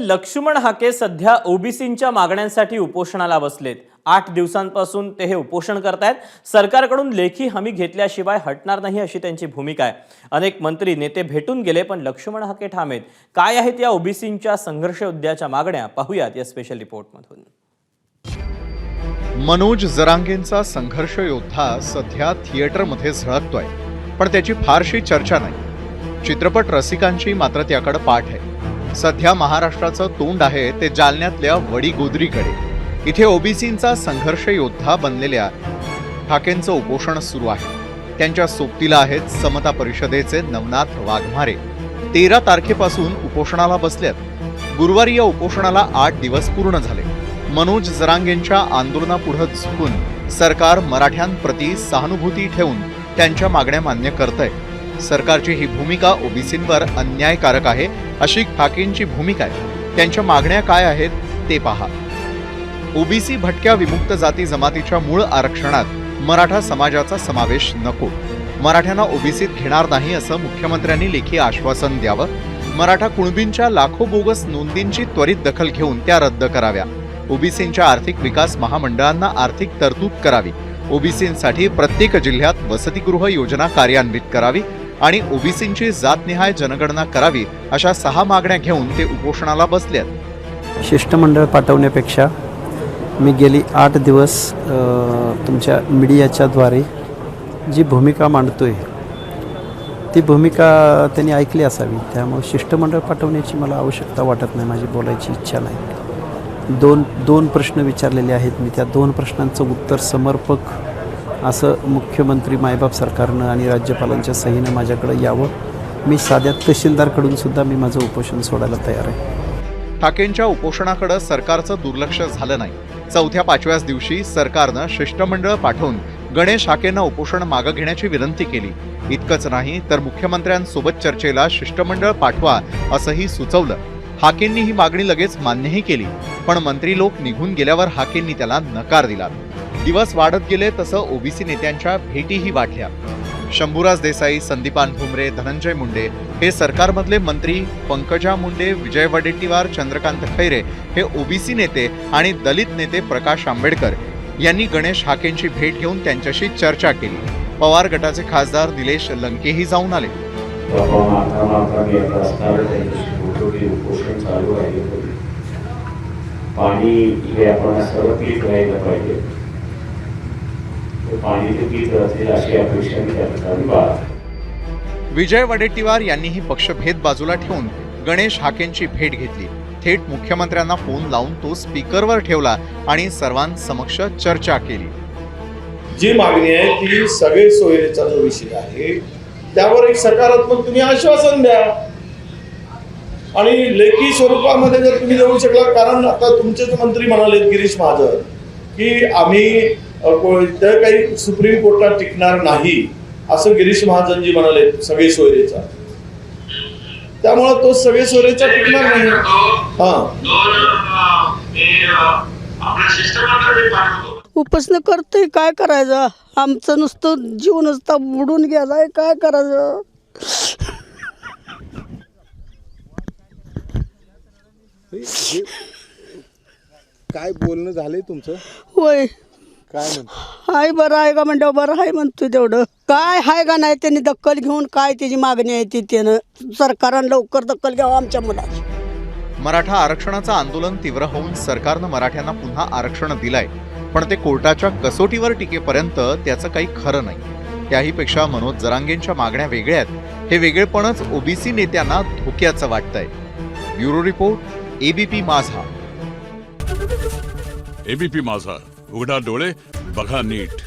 लक्ष्मण हाके सध्या ओबीसींच्या मागण्यांसाठी उपोषणाला बसलेत। 8 दिवसांपासून ते हे उपोषण करतायत। सरकारकडून लेखी हमी घेतल्याशिवाय हटणार नाही अशी त्यांची भूमिका आहे। अनेक मंत्री नेते भेटून गेले पण लक्ष्मण हाके ठाम आहेत। काय आहेत या ओबीसींच्या संघर्ष योद्ध्याच्या मागण्या पाहूयात या स्पेशल रिपोर्टमधून। मनोज जरांगेंचा संघर्ष योद्धा सध्या थिएटरमध्ये झळकतोय, पण त्याची फारशी चर्चा नाही। चित्रपट रसिकांची मात्र त्याकडे पाठ आहे। सध्या महाराष्ट्राचं तोंड आहे ते जालन्यातल्या वडीगोद्रीकडे। इथे ओबीसींचा संघर्ष योद्धा बनलेल्या हाकेंचं उपोषण सुरू आहे। त्यांच्या सोबतीला आहेत समता परिषदेचे नवनाथ वाघमारे। 13 तारखेपासून उपोषणाला बसलेत। गुरुवारी या उपोषणाला 8 दिवस पूर्ण झाले। मनोज जरांगेंच्या आंदोलनापुढे झुकून सरकार मराठ्यांप्रती सहानुभूती ठेवून त्यांच्या मागण्या मान्य करतंय। सरकारची ही भूमिका ओबीसींवर अन्यायकारक आहे अशी हाकेंची भूमिका आहे। त्यांच्या मागण्या काय आहेत ते पहा। ओबीसी भटक्या विमुक्त जाती जमातीच्या मूळ आरक्षणात मराठा समाजाचा समावेश नको। मराठ्यांना ओबीसीत घेणार नाही असं मुख्यमंत्र्यांनी लेखी आश्वासन द्यावं। मराठा कुणबींच्या लाखो बोगस नोंदींची त्वरित दखल घेऊन त्या रद्द कराव्या। ओबीसींच्या आर्थिक विकास महामंडळांना आर्थिक तरतूद करावी। ओबीसींसाठी प्रत्येक जिल्ह्यात वसतिगृह योजना कार्यान्वित करावी आणि ओबीसींची जातनिहाय जनगणना करावी अशा 6 मागण्या घेऊन ते उपोषणाला बसलेत। शिष्टमंडळ पाठवण्यापेक्षा मी गेली 8 दिवस तुमच्या मीडियाच्या द्वारे जी भूमिका मांडतोय ती भूमिका त्यांनी ऐकली असावी। त्यामुळे शिष्टमंडळ पाठवण्याची मला आवश्यकता वाटत नाही, माझी बोलायची इच्छा नाही। दोन प्रश्न विचारलेले आहेत मी। त्या 2 प्रश्नांचं उत्तर समर्पक असं मुख्यमंत्री मायबाप सरकारनं आणि राज्यपालांच्या सहीनं माझ्याकडे यावं। मी साध्या तहसीलदारकडून सुद्धा मी माझं उपोषण सोडायला तयार आहे। हाकेंच्या उपोषणाकडे सरकारचं दुर्लक्ष झालं नाही। 4-5व्या दिवशी सरकारनं शिष्टमंडळ पाठवून गणेश हाकेंना उपोषण मागे घेण्याची विनंती केली। इतकंच नाही तर मुख्यमंत्र्यांसोबत चर्चेला शिष्टमंडळ पाठवा असंही सुचवलं। हाकेंनी ही मागणी लगेच मान्यही केली, पण मंत्री लोक निघून गेल्यावर हाकेंनी त्याला नकार दिला। दिवस वाढत गेले तसं ओबीसी नेत्यांच्या भेटीही वाढल्या। शंभूराज देसाई, संदीपान भुमरे, धनंजय मुंडे हे सरकारमधले मंत्री, पंकजा मुंडे, विजय वडेट्टीवार, चंद्रकांत खैरे हे ओबीसी नेते आणि दलित नेते प्रकाश आंबेडकर यांनी गणेश हाकेंची भेट घेऊन त्यांच्याशी चर्चा केली। पवार गटाचे खासदार निलेश लंकेही जाऊन आले। पाणी हे आपण सर्व पीक घ्यायला पाहिजे। पाणी ते पीक असेल अशी अपेक्षा मी त्या ठिकाणी बाळगतो। विजय वडेट्टीवार यांनीही पक्षभेद बाजूला ठेवून गणेश हाकेंची भेट घेतली। थेट मुख्यमंत्र्यांना फोन लावून तो स्पीकरवर ठेवला आणि सर्वांसमक्ष चर्चा केली। जी मागणी आहे ती सगळे सोयरेचा जो विषय आहे त्यावर एक सकारात्मक तुम्ही आश्वासन द्या आणि लेखी स्वरूपामध्ये जर तुम्ही देऊ शकला। कारण आता तुमचेच मंत्री म्हणाले गिरीश महाजन की आम्ही काही सुप्रीम कोर्टात टिकणार नाही असं गिरीश महाजनजी म्हणाले सगळे सोयरेचा। त्यामुळे तो सगळे सोयरेचा टिकणार नाही। उपोषण करतोय, काय करायचं? आमचं नुसतं जीव नुसता बुडून गेलाय, काय करायचं? काय बोलणं झालंय तुमचं? होय, काय म्हणतो? हाय बरं आहे का म्हणतो, बरं आहे म्हणतोय। तेवढं काय आहे का नाही त्यांनी दखल घेऊन काय त्याची मागणी आहे ती त्यानं सरकारनं लवकर दखल घ्यावं आमच्या मुलाची। मराठा आरक्षणाचं आंदोलन तीव्र होऊन सरकारनं मराठ्यांना पुन्हा आरक्षण दिलंय, पण ते कोर्टाच्या कसोटीवर टिकेपर्यंत त्याचं काही खरं नाही। त्याहीपेक्षा मनोज जरांगेंच्या मागण्या वेगळ्या आहेत। हे वेगळेपणच ओबीसी नेत्यांना धोक्याचं वाटतंय। ब्युरो रिपोर्ट, एबीपी माझा। एबीपी माझा, उघडा डोळे बघा नीट।